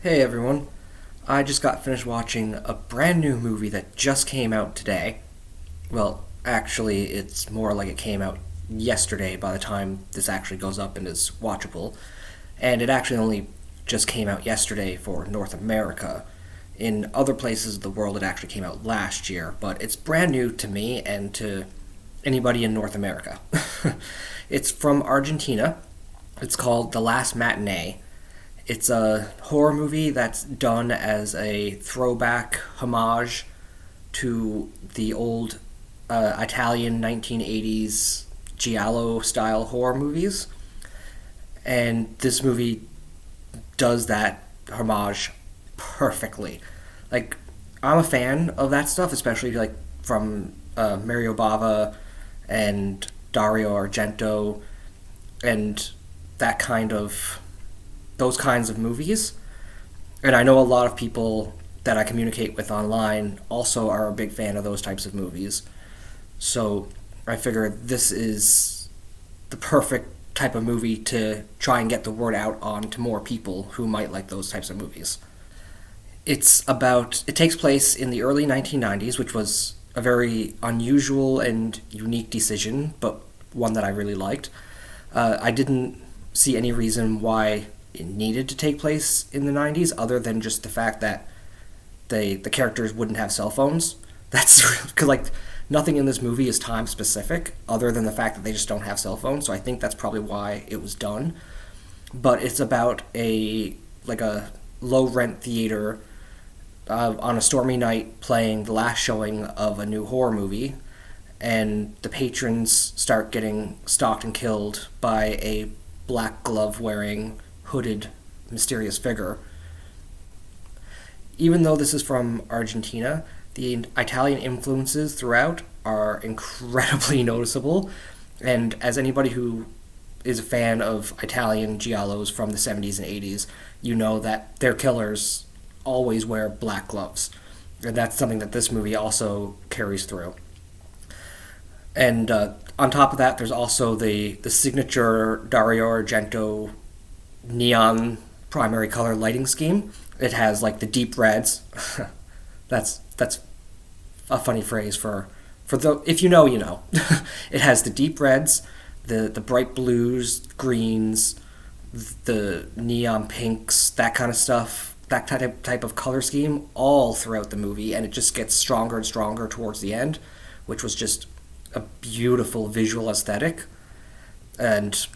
Hey everyone. I just got finished watching a brand new movie that just came out today. Well, actually, it's more like it came out yesterday by the time this actually goes up and is watchable. And it actually only just came out yesterday for North America. In other places of the world, it actually came out last year, but it's brand new to me and to anybody in North America. It's from Argentina. It's called The Last Matinee. It's a horror movie that's done as a throwback homage to the old Italian 1980s Giallo style horror movies. And this movie does that homage perfectly. Like, I'm a fan of that stuff, especially like from Mario Bava and Dario Argento and that kind of those kinds of movies. And I know a lot of people that I communicate with online also are a big fan of those types of movies. So I figure this is the perfect type of movie to try and get the word out on to more people who might like those types of movies. It takes place in the early 1990s, which was a very unusual and unique decision, but one that I really liked. I didn't see any reason why it needed to take place in the 90s other than just the fact that the characters wouldn't have cell phones. That's because like nothing in this movie is time specific other than the fact that they just don't have cell phones. So I think that's probably why it was done. But it's about a low rent theater on a stormy night playing the last showing of a new horror movie, and the patrons start getting stalked and killed by a black glove wearing hooded mysterious figure. Even though this is from Argentina, the Italian influences throughout are incredibly noticeable, and as anybody who is a fan of Italian Giallos from the 70s and 80s, you know that their killers always wear black gloves. And that's something that this movie also carries through. And on top of that, there's also the signature Dario Argento neon primary color lighting scheme. It has like the deep reds. that's a funny phrase for the if you know you know. It has the deep reds, the bright blues, greens, the neon pinks, that kind of stuff. That type of color scheme all throughout the movie, and it just gets stronger and stronger towards the end, which was just a beautiful visual aesthetic. And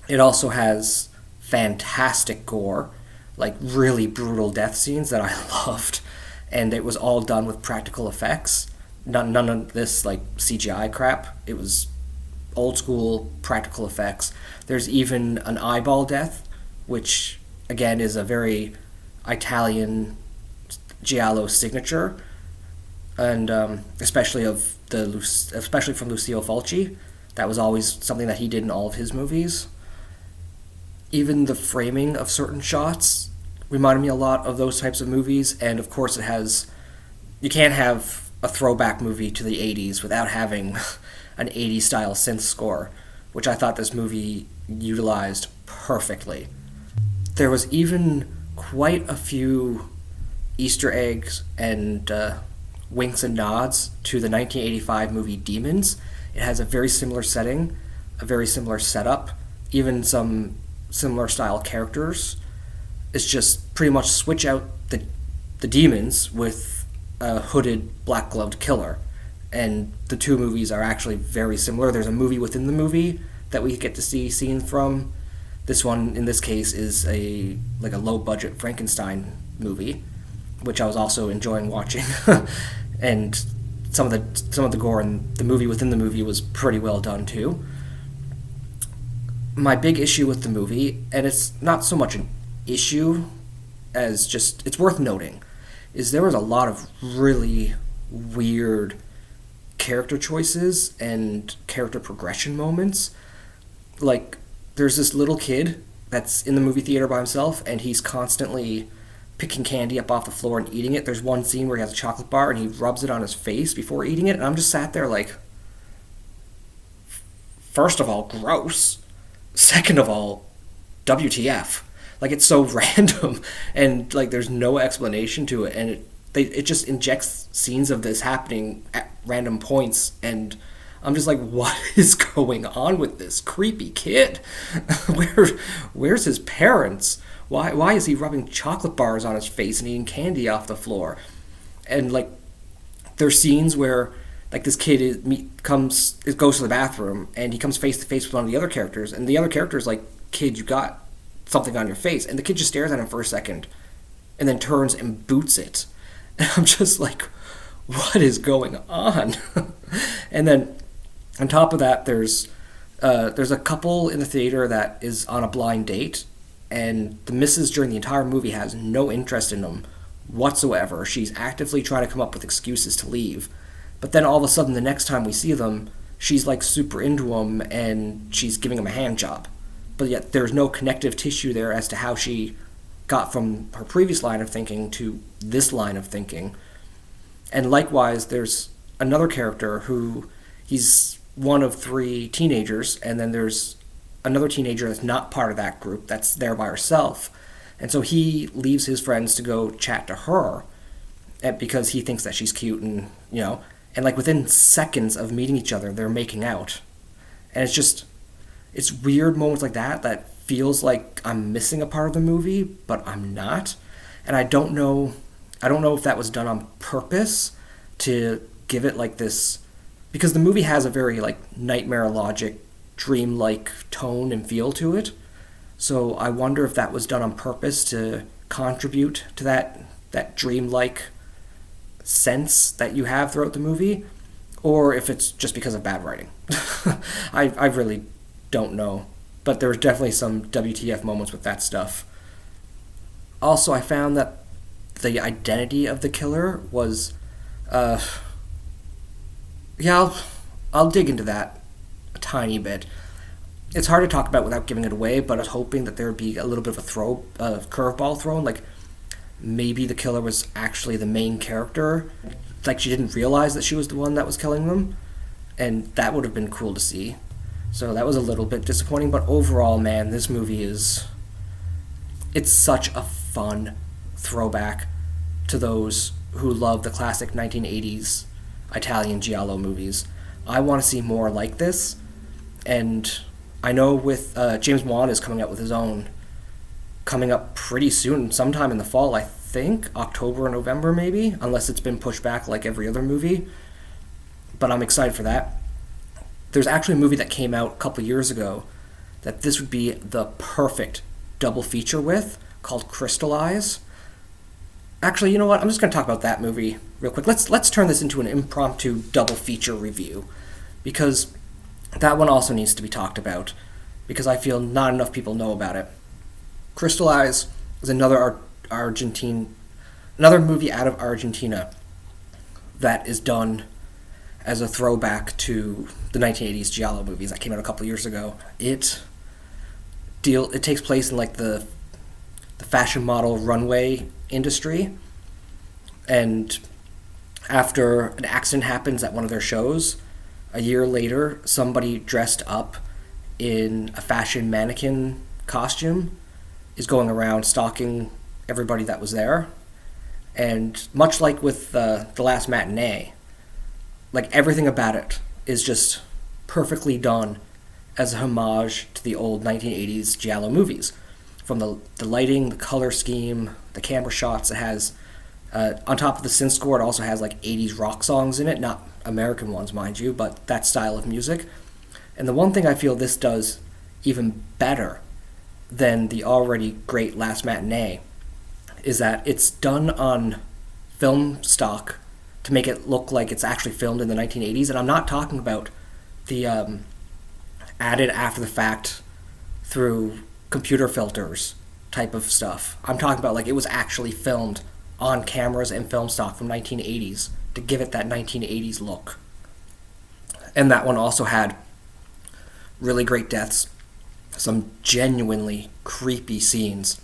it also has fantastic gore, like really brutal death scenes that I loved, and it was all done with practical effects. None of this like CGI crap. It was old school practical effects. There's even an eyeball death, which again is a very Italian giallo signature, and especially from Lucio Fulci. That was always something that he did in all of his movies. Even the framing of certain shots reminded me a lot of those types of movies, and of course you can't have a throwback movie to the 80s without having an 80s style synth score, which I thought this movie utilized perfectly. There was even quite a few Easter eggs and winks and nods to the 1985 movie Demons. It has a very similar setting, a very similar setup, even some similar style characters. It's just pretty much switch out the demons with a hooded black gloved killer. And the two movies are actually very similar. There's a movie within the movie that we get to see scenes from. This one, in this case, is a low budget Frankenstein movie, which I was also enjoying watching, and some of the gore in the movie within the movie was pretty well done too. My big issue with the movie, and it's not so much an issue as just it's worth noting, is there was a lot of really weird character choices and character progression moments. Like, there's this little kid that's in the movie theater by himself, and he's constantly picking candy up off the floor and eating it. There's one scene where he has a chocolate bar and he rubs it on his face before eating it, and I'm just sat there like, first of all, gross. Second of all, WTF. Like it's so random, and like there's no explanation to it, and it just injects scenes of this happening at random points, and I'm just like, what is going on with this creepy kid? Where where's his parents? Why is he rubbing chocolate bars on his face and eating candy off the floor? And like there's scenes where like this kid goes to the bathroom and he comes face to face with one of the other characters, and the other character is like, "Kid, you got something on your face," and the kid just stares at him for a second, and then turns and boots it. And I'm just like, what is going on? And then on top of that, there's a couple in the theater that is on a blind date, and the missus during the entire movie has no interest in them whatsoever. She's actively trying to come up with excuses to leave. But then all of a sudden, the next time we see them, she's like super into him and she's giving him a hand job. But yet there's no connective tissue there as to how she got from her previous line of thinking to this line of thinking. And likewise, there's another character who he's one of three teenagers, and then there's another teenager that's not part of that group that's there by herself. And so he leaves his friends to go chat to her because he thinks that she's cute, and and like within seconds of meeting each other, they're making out. And it's weird moments like that feels like I'm missing a part of the movie, but I'm not. And I don't know if that was done on purpose to give it like this, because the movie has a very like nightmare logic, dreamlike tone and feel to it. So I wonder if that was done on purpose to contribute to that dreamlike sense that you have throughout the movie, or if it's just because of bad writing. I really don't know. But there was definitely some WTF moments with that stuff. Also, I found that the identity of the killer was, I'll dig into that a tiny bit. It's hard to talk about without giving it away, but I was hoping that there would be a little bit of a curveball thrown, like maybe the killer was actually the main character, like she didn't realize that she was the one that was killing them, and that would have been cool to see. So that was a little bit disappointing, but overall, man, this movie it's such a fun throwback to those who love the classic 1980s Italian Giallo movies. I want to see more like this, and I know with James Wan is coming out with his own coming up pretty soon, sometime in the fall, I think, October or November maybe, unless it's been pushed back like every other movie. But I'm excited for that. There's actually a movie that came out a couple years ago that this would be the perfect double feature with, called Crystallize. Actually, you know what? I'm just going to talk about that movie real quick. Let's turn this into an impromptu double feature review, because that one also needs to be talked about, because I feel not enough people know about it. Crystallize is another movie out of Argentina that is done as a throwback to the 1980s Giallo movies that came out a couple years ago. It takes place in like the fashion model runway industry, and after an accident happens at one of their shows, a year later, somebody dressed up in a fashion mannequin costume is going around stalking everybody that was there. And much like with the last Matinee, like everything about it is just perfectly done as a homage to the old 1980s Giallo movies. From the lighting, the color scheme, the camera shots, it has, on top of the synth score, it also has like 80s rock songs in it, not American ones, mind you, but that style of music. And the one thing I feel this does even better than the already great Last Matinee is that it's done on film stock to make it look like it's actually filmed in the 1980s. And I'm not talking about the added after the fact through computer filters type of stuff. I'm talking about like it was actually filmed on cameras and film stock from 1980s to give it that 1980s look. And that one also had really great deaths, some genuinely creepy scenes.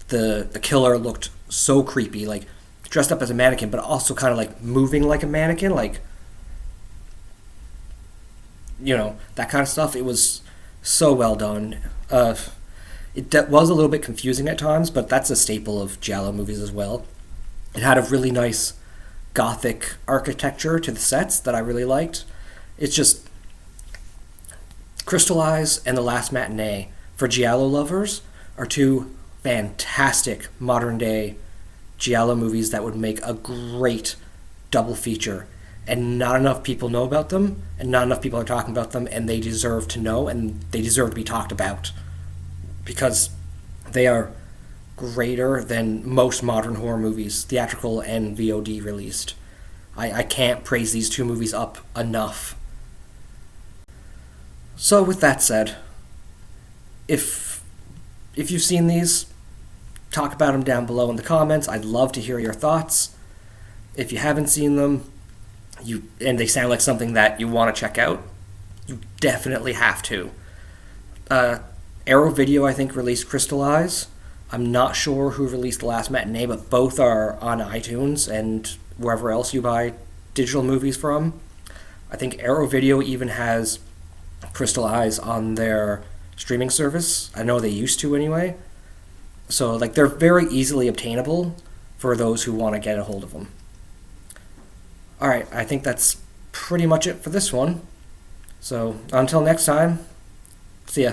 The killer looked so creepy, like dressed up as a mannequin, but also kind of like moving like a mannequin, like, that kind of stuff. It was so well done. was a little bit confusing at times, but that's a staple of Giallo movies as well. It had a really nice gothic architecture to the sets that I really liked. It's just Crystal Eyes and The Last Matinee, for Giallo lovers, are two fantastic modern day Giallo movies that would make a great double feature. And not enough people know about them, and not enough people are talking about them, and they deserve to know, and they deserve to be talked about. Because they are greater than most modern horror movies, theatrical and VOD released. I can't praise these two movies up enough. So with that said, if you've seen these, talk about them down below in the comments. I'd love to hear your thoughts. If you haven't seen them, and they sound like something that you want to check out, you definitely have to. Arrow Video, I think, released Crystal Eyes. I'm not sure who released The Last Matinee, but both are on iTunes and wherever else you buy digital movies from. I think Arrow Video even has Crystal Eyes on their streaming service. I know they used to anyway. So they're very easily obtainable for those who want to get a hold of them. Alright, I think that's pretty much it for this one. So until next time, see ya.